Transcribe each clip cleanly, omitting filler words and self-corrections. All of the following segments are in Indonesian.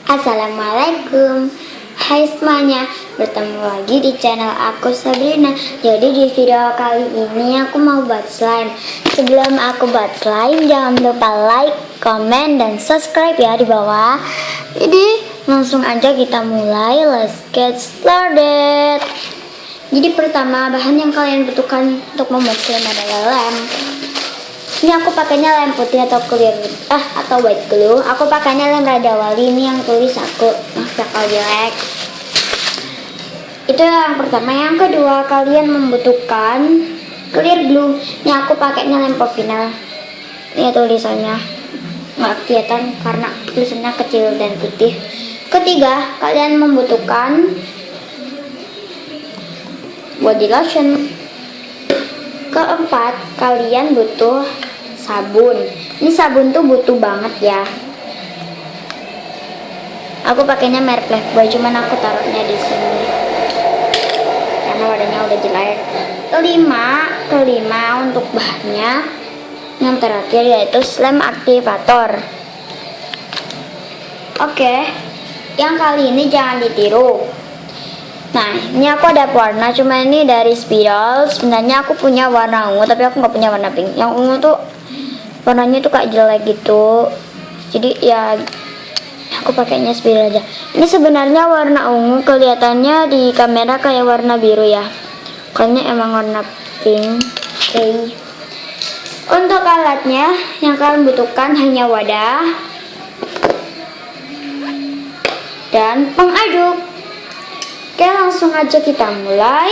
Assalamualaikum. Hai semuanya, bertemu lagi di channel aku Sabrina. Jadi di video kali ini aku mau buat slime. Sebelum aku buat slime, jangan lupa like, comment, dan subscribe ya di bawah. Jadi langsung aja kita mulai. Let's get started. Jadi pertama, bahan yang kalian butuhkan untuk membuat slime adalah lem. Ini aku pakainya lem putih atau clear atau white glue. Aku pakainya lem Rada Wali, ini yang tulis aku. Bakal jelek. Itu yang pertama. Yang kedua, kalian membutuhkan clear glue. Ini aku pakainya lem Povinel. Ini tulisannya nggak kelihatan karena tulisannya kecil dan putih. Ketiga, kalian membutuhkan body lotion. Keempat, kalian butuh sabun. Ini sabun tuh butuh banget ya. Aku pakainya merek Lifebuoy, cuman aku taruhnya di sini karena wadahnya udah jelek. Kelima untuk bahannya yang terakhir yaitu slime activator. Oke, yang kali ini jangan ditiru. Nah, ini aku ada warna, cuma ini dari Spiral. Sebenarnya aku punya warna ungu, tapi aku nggak punya warna pink. Yang ungu tuh warnanya tuh kayak jelek gitu. Jadi ya aku pakainya Spiral aja. Ini sebenarnya warna ungu, kelihatannya di kamera kayak warna biru ya. Kayaknya emang warna pink. Oke. Untuk alatnya yang kalian butuhkan hanya wadah dan pengaduk. Oke, langsung aja kita mulai.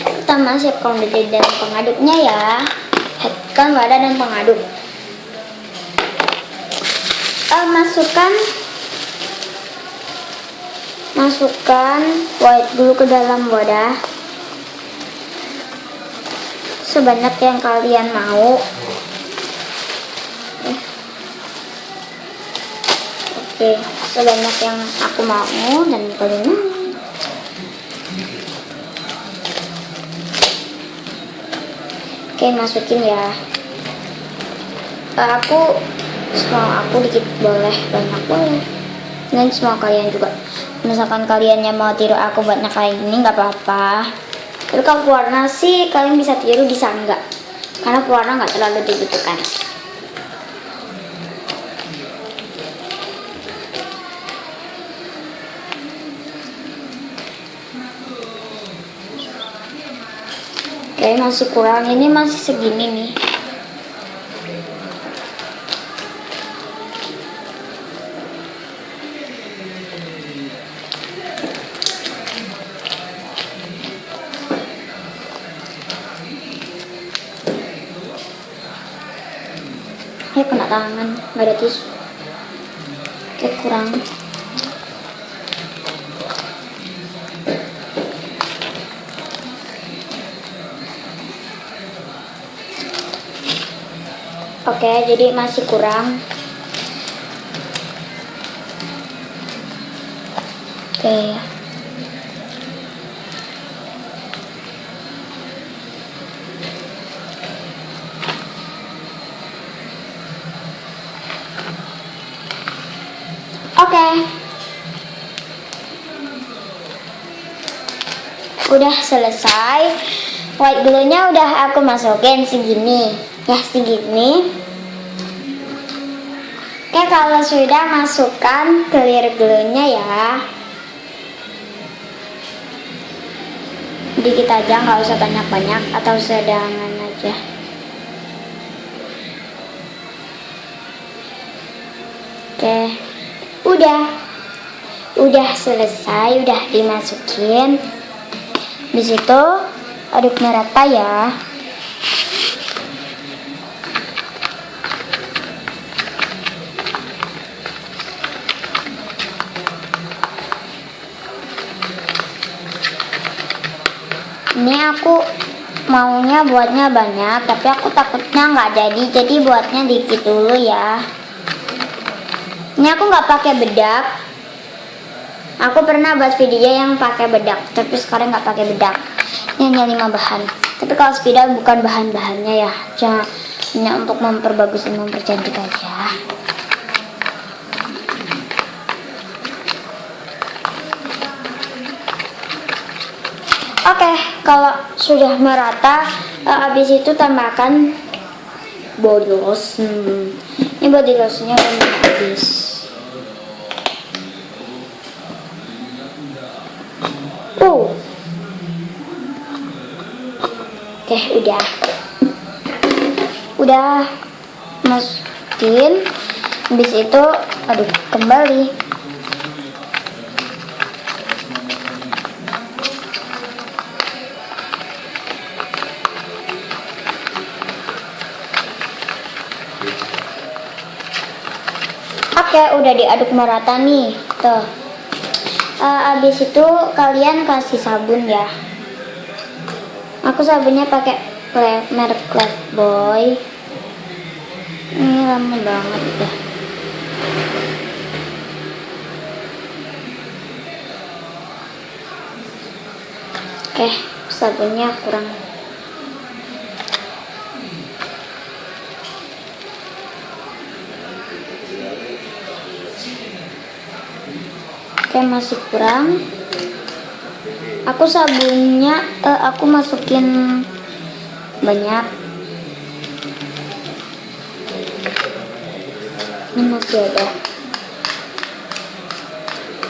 Pertama, siapkan wadah dan pengaduknya ya. Siapkan wadah dan pengaduk. Masukkan white glue ke dalam wadah sebanyak yang kalian mau. Oke, sebanyak yang aku mau dan kalian mau. Oke, masukin ya. Semua aku dikit boleh, banyak boleh. Dan semua kalian juga. Misalkan kalian yang mau tiru aku buatnya kayak gini nggak apa-apa. Tapi kalau pewarna sih kalian bisa tiru, bisa enggak, karena pewarna nggak terlalu dibutuhkan. Oke, masih kurang, ini masih segini nih. Kena tangan, nggak ada tisu. Oke, kurang. Oke, jadi masih kurang. Oke. Oke. Udah selesai. White glue-nya udah aku masukin segini. Ya, segini. Oke, kalau sudah, masukkan clear glue-nya ya. Dikit aja, nggak usah banyak-banyak, atau sedangan aja. Oke. Udah selesai, udah dimasukin. Di situ aduknya rata ya. Ini aku maunya buatnya banyak, tapi aku takutnya nggak jadi buatnya dikit dulu ya. Ini aku nggak pakai bedak, Aku pernah buat video yang pakai bedak, tapi sekarang nggak pakai bedak. Ini hanya 5 bahan. Tapi kalau spidol bukan bahan-bahannya ya, hanya untuk memperbagus dan mempercantik aja. Oke, kalau sudah merata, habis itu tambahkan body lotion. Ini body lotionnya udah habis. Oke, udah masukin. Habis itu aduk kembali. Oke, udah diaduk merata nih. Tuh. Abis itu kalian kasih sabun ya. Aku sabunnya pakai merek Lifebuoy. Ini lama banget udah. Oke, sabunnya kurang. Oke, masih kurang. Aku sabunnya aku masukin banyak. Ini masih ada.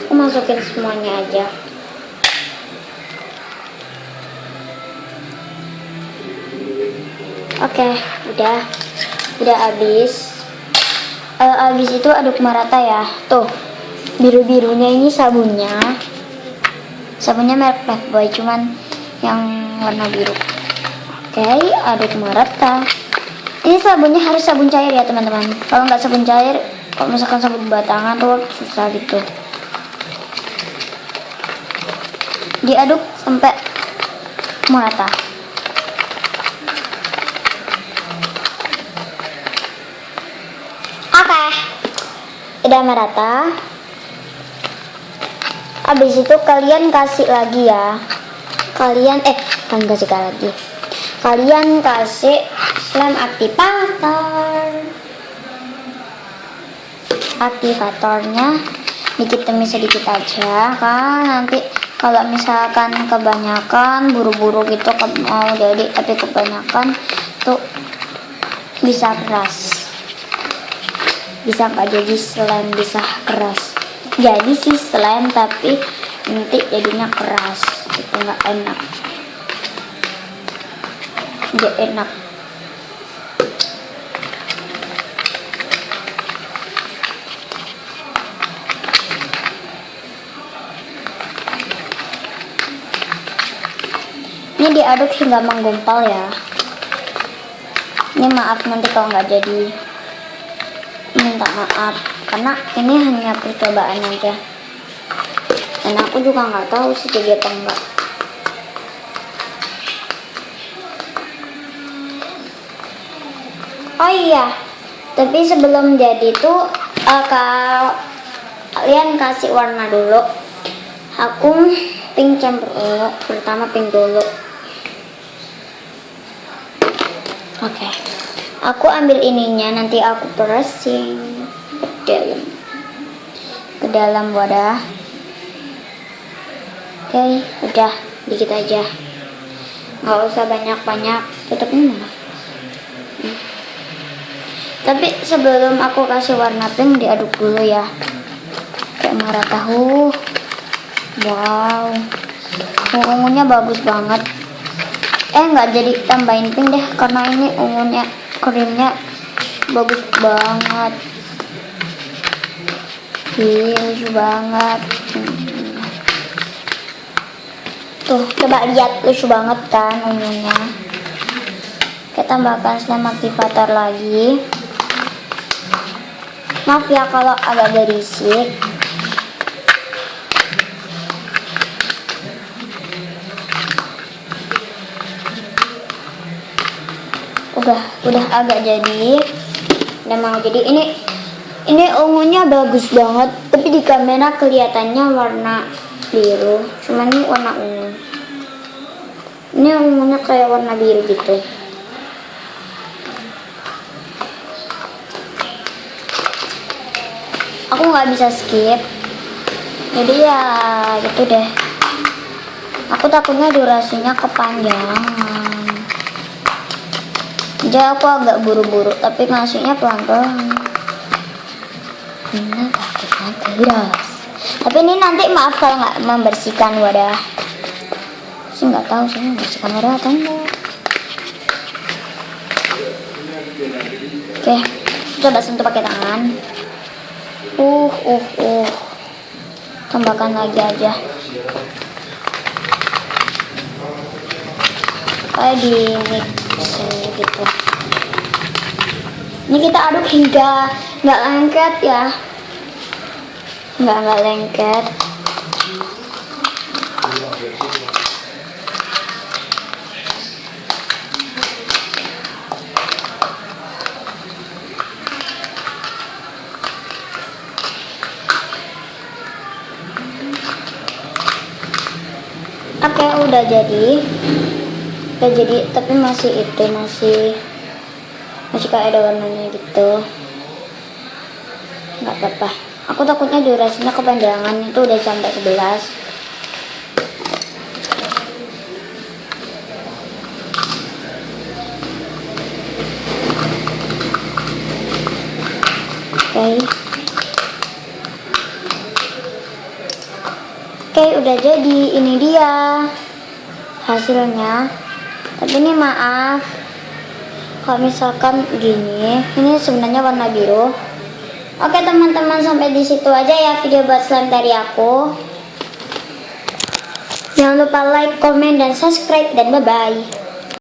Aku masukin semuanya aja. Oke, udah habis. Habis itu aduk merata ya. Tuh, biru-birunya ini sabunnya merek Lifebuoy, cuman yang warna biru. Oke, aduk merata. Ini sabunnya harus sabun cair ya teman-teman. Kalau nggak sabun cair, kalau misalkan sabun batangan tuh susah gitu. Diaduk sampai merata. Oke, udah merata. Habis itu kalian kasih lagi ya. Kalian kasih lagi. Kalian kasih slime aktivator. Aktivatornya dikit demi sedikit aja kan. Nanti kalau misalkan kebanyakan buru-buru gitu mau jadi, tapi kebanyakan tuh bisa keras. Bisa nggak jadi slime, bisa keras. Jadi sih slime tapi nanti jadinya keras, itu nggak enak. Nggak enak. Ini diaduk hingga menggumpal ya. Ini maaf nanti kalau nggak jadi, minta maaf. Karena ini hanya percobaan aja, dan aku juga nggak tahu sih jadi apa enggak. Oh iya, tapi sebelum jadi tuh kalian kasih warna dulu. Aku pink campur ungu, pertama pink dulu. Oke, aku ambil ininya, nanti aku pressing ke dalam wadah. Oke, udah dikit aja, nggak usah banyak-banyak. Tutupnya mana? Tapi sebelum aku kasih warna pink, diaduk dulu ya, kayak merah tahu. Wow, ungunya bagus banget. Nggak jadi tambahin pink deh, karena ini ungunya, krimnya bagus banget. Lucu banget. Tuh, coba lihat, lucu banget kan ungunya. Kita tambahkan slime aktivator lagi. Maaf ya kalau agak berisik. Udah agak jadi. Udah mau jadi. Ini Ini ungunya bagus banget, tapi di kamera kelihatannya warna biru. Cuman ini warna ungu. Ini ungunya kayak warna biru gitu. Aku nggak bisa skip, jadi ya gitu deh. Aku takutnya durasinya kepanjangan, jadi aku agak buru-buru, tapi ngasihnya pelan-pelan. Ini takutnya keras. Tapi ini nanti maaf kalau nggak membersihkan wadah. Sih nggak tahu sih membersihkan wadah atau enggak. Oke, coba sentuh pakai tangan. Tambahkan lagi aja. Kayak di mix gitu. Ini kita aduk hingga nggak lengket ya. Nggak lengket. Oke, udah jadi, tapi masih kayak ada warnanya gitu. Nggak apa-apa. Aku takutnya durasinya kepanjangan, itu udah sampai 11. Oke, udah jadi. Ini dia hasilnya. Tapi ini maaf kalau misalkan gini, ini sebenarnya warna biru. Oke teman-teman, sampai di situ aja ya video buat slime dari aku. Jangan lupa like, komen, dan subscribe, dan bye-bye.